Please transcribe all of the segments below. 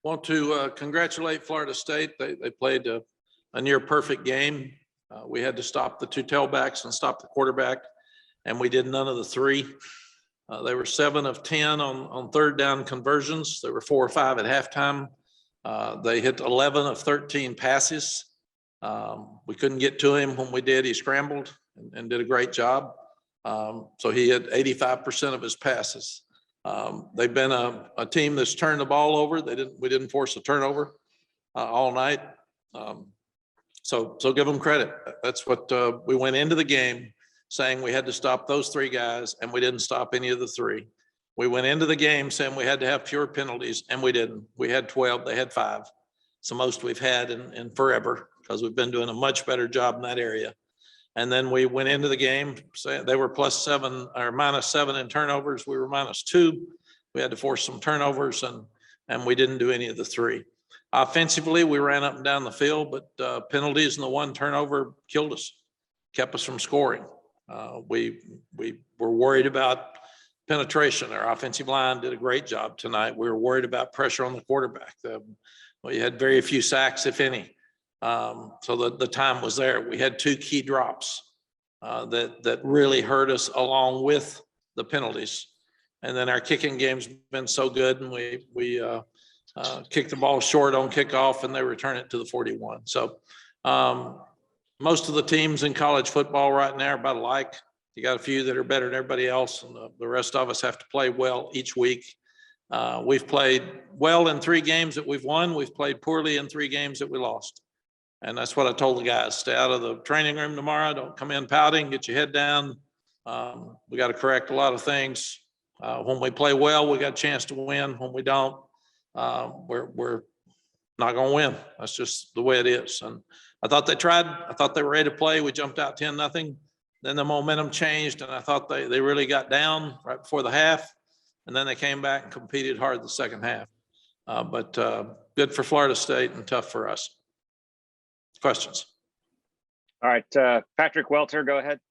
Want to congratulate Florida State. They played a near perfect game. We had to stop the two tailbacks and stop the quarterback, and we did none of the three. They were 7 of 10 on third down conversions. They were 4 or 5 at halftime. They hit 11 of 13 passes. We couldn't get to him. When we did, he scrambled and did a great job. So he had 85% of his passes. They've been a team that's turned the ball over. We didn't force a turnover all night. So give them credit. That's what we went into the game saying we had to stop those 3 guys, and we didn't stop any of the 3. We went into the game saying we had to have fewer penalties, and we didn't. We had 12, they had 5. It's the most we've had in forever, because we've been doing a much better job in that area. And then we went into the game saying they were +7 or -7 in turnovers. We were -2. We had to force some turnovers, and we didn't do any of the 3. Offensively, we ran up and down the field, but penalties and the 1 turnover killed us, kept us from scoring. We were worried about penetration. Our offensive line did a great job tonight. We were worried about pressure on the quarterback. We had very few sacks, if any. So the time was there. We had 2 key drops that really hurt us, along with the penalties. And then our kicking game's been so good, and we kick the ball short on kickoff, and they return it to the 41. So most of the teams in college football right now are about alike. You got a few that are better than everybody else, and the rest of us have to play well each week. We've played well in 3 games that we've won. We've played poorly in 3 games that we lost. And that's what I told the guys. Stay out of the training room tomorrow. Don't come in pouting. Get your head down. We got to correct a lot of things. When we play well, we got a chance to win. When we don't, we're not going to win. That's just the way it is. And I thought they tried. I thought they were ready to play. We jumped out 10-0. Then the momentum changed, and I thought they really got down right before the half. And then they came back and competed hard the second half. But good for Florida State and tough for us. Questions? All right, Patrick Welter, go ahead.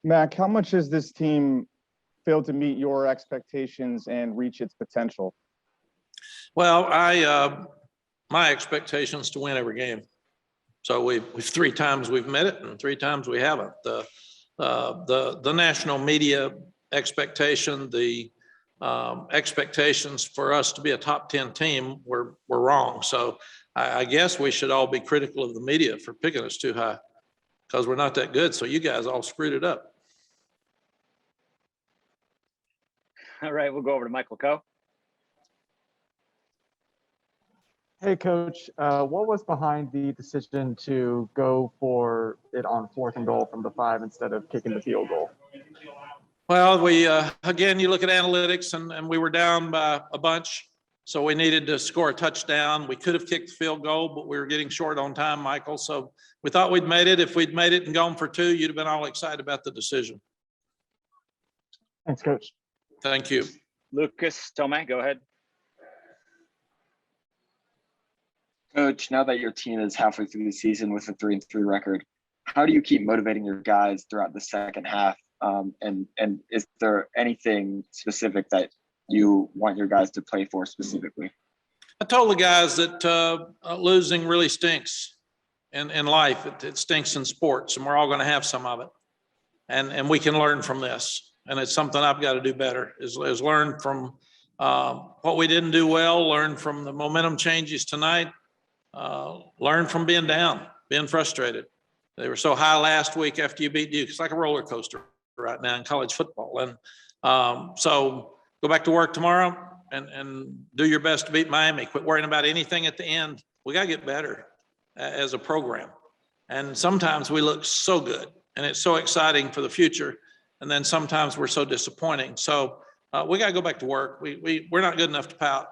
Mack, how much has this team failed to meet your expectations and reach its potential? Well, my expectations to win every game. So we've 3 times we've met it, and 3 times we haven't. The national media expectation, the expectations for us to be a top 10 team were wrong. So I guess we should all be critical of the media for picking us too high, because we're not that good. So you guys all screwed it up. All right, we'll go over to Michael Coe. Hey, Coach, what was behind the decision to go for it on 4th and goal from the 5 instead of kicking the field goal? Well, we again, you look at analytics, and we were down by a bunch. So we needed to score a touchdown. We could have kicked the field goal, but we were getting short on time, Michael. So we thought we'd made it. If we'd made it and gone for 2, you'd have been all excited about the decision. Thanks, Coach. Thank you. Lucas Tomei, go ahead. Coach, now that your team is halfway through the season with a 3-3 record, how do you keep motivating your guys throughout the second half? And is there anything specific that you want your guys to play for specifically? I told the guys that losing really stinks in life. It stinks in sports, and we're all going to have some of it. And we can learn from this. And it's something I've got to do better, is learn from what we didn't do well, learn from the momentum changes tonight, learn from being down, being frustrated. They were so high last week after you beat Duke. It's like a roller coaster right now in college football. And so go back to work tomorrow and do your best to beat Miami. Quit worrying about anything at the end. We got to get better as a program. And sometimes we look so good, and it's so exciting for the future. And then sometimes we're so disappointing. So we got to go back to work. We're not good enough to pout,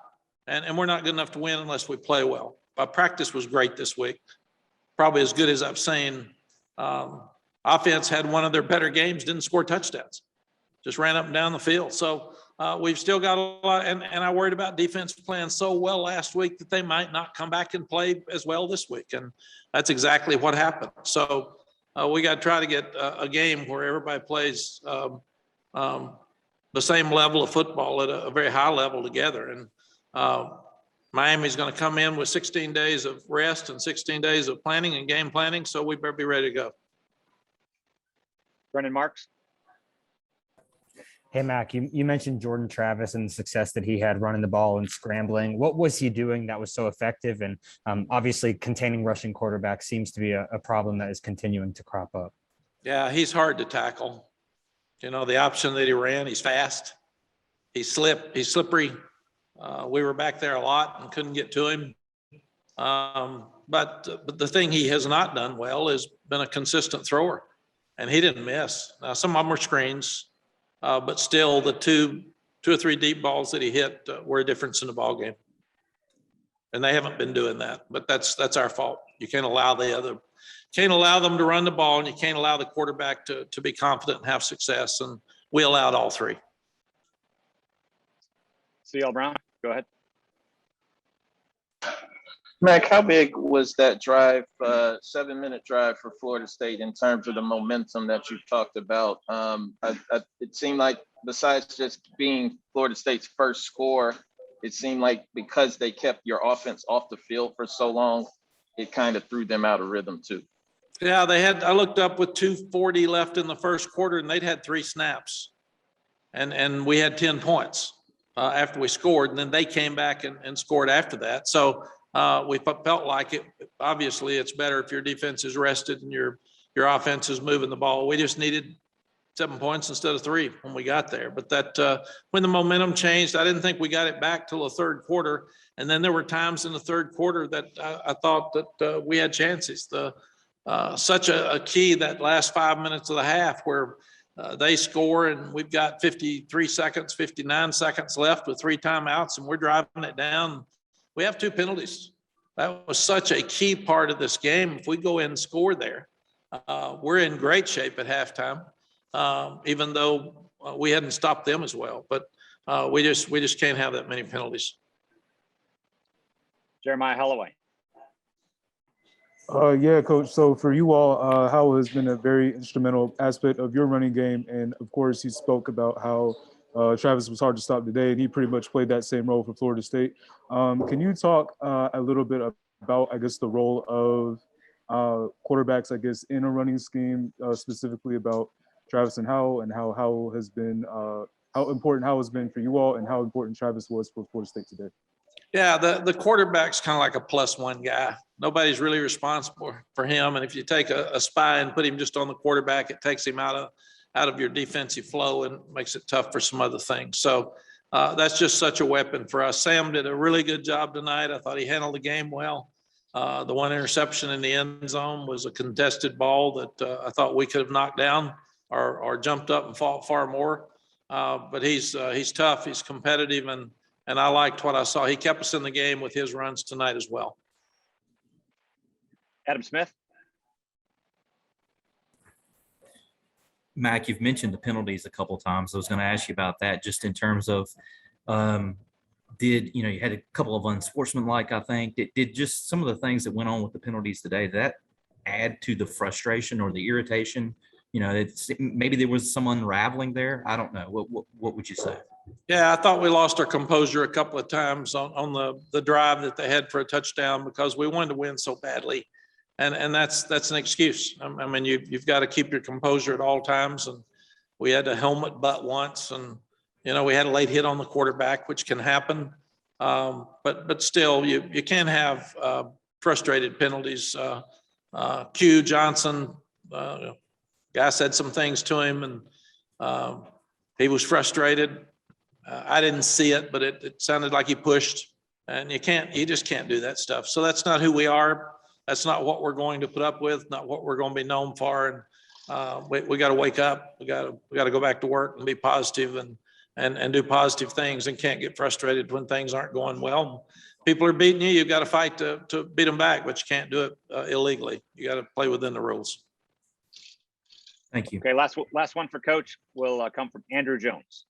and we're not good enough to win unless we play well. Our practice was great this week, probably as good as I've seen. Offense had one of their better games, didn't score touchdowns, just ran up and down the field. So we've still got a lot, and I worried about defense playing so well last week that they might not come back and play as well this week. And that's exactly what happened. So we got to try to get a game where everybody plays the same level of football at a very high level together. And Miami's going to come in with 16 days of rest and 16 days of planning and game planning, so we better be ready to go. Brendan Marks. Hey, Mack, you mentioned Jordan Travis and the success that he had running the ball and scrambling. What was he doing that was so effective? And obviously containing rushing quarterbacks seems to be a problem that is continuing to crop up. Yeah, he's hard to tackle. You know, the option that he ran, he's fast. He's slippery. We were back there a lot and couldn't get to him. But the thing he has not done well is been a consistent thrower, and he didn't miss. Now, some of them were screens, but still the two or three deep balls that he hit were a difference in the ball game. And they haven't been doing that, but that's our fault. You can't allow them to run the ball, and you can't allow the quarterback to be confident and have success. And we allowed all three. CL Brown, go ahead. Mac, how big was that drive, 7-minute drive for Florida State in terms of the momentum that you talked about? It seemed like besides just being Florida State's first score, it seemed like because they kept your offense off the field for so long, it kind of threw them out of rhythm too. Yeah, I looked up with 2:40 left in the first quarter, and they'd had 3 snaps. And we had 10 points after we scored, and then they came back and scored after that. So we felt like it. Obviously, it's better if your defense is rested and your offense is moving the ball. We just needed 7 points instead of 3 when we got there. But that when the momentum changed, I didn't think we got it back till the third quarter. And then there were times in the third quarter that I thought that we had chances. Such a key that last 5 minutes of the half where they score and we've got 53 seconds, 59 seconds left with 3 timeouts, and we're driving it down. We have 2 penalties. That was such a key part of this game. If we go in and score there, we're in great shape at halftime, even though we hadn't stopped them as well. But we just can't have that many penalties. Jeremiah Holloway. Yeah, Coach. So for you all, Howell has been a very instrumental aspect of your running game. And of course, he spoke about how Travis was hard to stop today, and he pretty much played that same role for Florida State. Can you talk a little bit about, I guess, the role of quarterbacks, I guess, in a running scheme, specifically about Travis and Howell, and how Howell has been, how important Howell has been for you all, and how important Travis was for Florida State today? Yeah, the quarterback's kind of like a +1 guy. Nobody's really responsible for him. And if you take a spy and put him just on the quarterback, it takes him out of your defensive flow and makes it tough for some other things. So that's just such a weapon for us. Sam did a really good job tonight. I thought he handled the game well. The one interception in the end zone was a contested ball that I thought we could have knocked down or jumped up and fought far more. But he's tough. He's competitive, and I liked what I saw. He kept us in the game with his runs tonight as well. Adam Smith. Mac, you've mentioned the penalties a couple of times. I was going to ask you about that, just in terms of, you had a couple of unsportsmanlike, I think. Did just some of the things that went on with the penalties today, that add to the frustration or the irritation? Maybe there was some unraveling there. I don't know. What would you say? Yeah, I thought we lost our composure a couple of times on the drive that they had for a touchdown because we wanted to win so badly. And that's an excuse. I mean, you've got to keep your composure at all times. And we had a helmet butt once, and we had a late hit on the quarterback, which can happen. But still, you can't have frustrated penalties. Q Johnson, guy said some things to him, and he was frustrated. I didn't see it, but it sounded like he pushed. And you just can't do that stuff. So that's not who we are. That's not what we're going to put up with, not what we're going to be known for. And we got to wake up. We got to go back to work and be positive and do positive things, and can't get frustrated when things aren't going well. People are beating you. You've got to fight to beat them back, but you can't do it illegally. You got to play within the rules. Thank you. Okay, last one for Coach will come from Andrew Jones.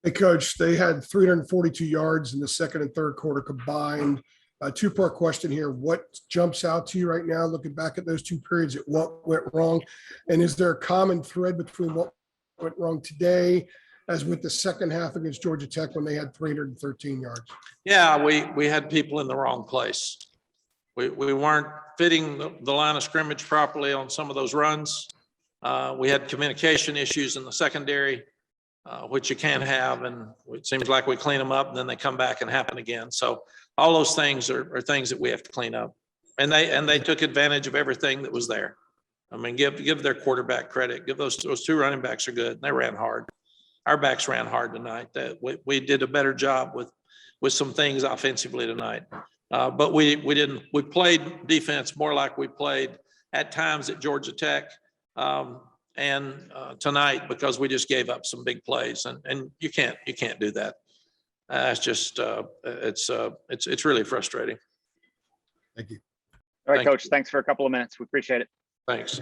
Hey, Coach, they had 342 yards in the second and third quarter combined. A 2-part question here. What jumps out to you right now, looking back at those 2 periods, at what went wrong? And is there a common thread between what went wrong today as with the second half against Georgia Tech when they had 313 yards? Yeah, we had people in the wrong place. We weren't fitting the line of scrimmage properly on some of those runs. We had communication issues in the secondary, which you can't have, and it seems like we clean them up and then they come back and happen again. So all those things are things that we have to clean up. And they took advantage of everything that was there. I mean, give their quarterback credit. Give those two running backs are good. They ran hard. Our backs ran hard tonight. That we did a better job with some things offensively tonight. But we played defense more like we played at times at Georgia Tech and tonight, because we just gave up some big plays, and you can't do that. It's just it's really frustrating. Thank you. All right, Thank Coach, thanks for a couple of minutes. We appreciate it. Thanks.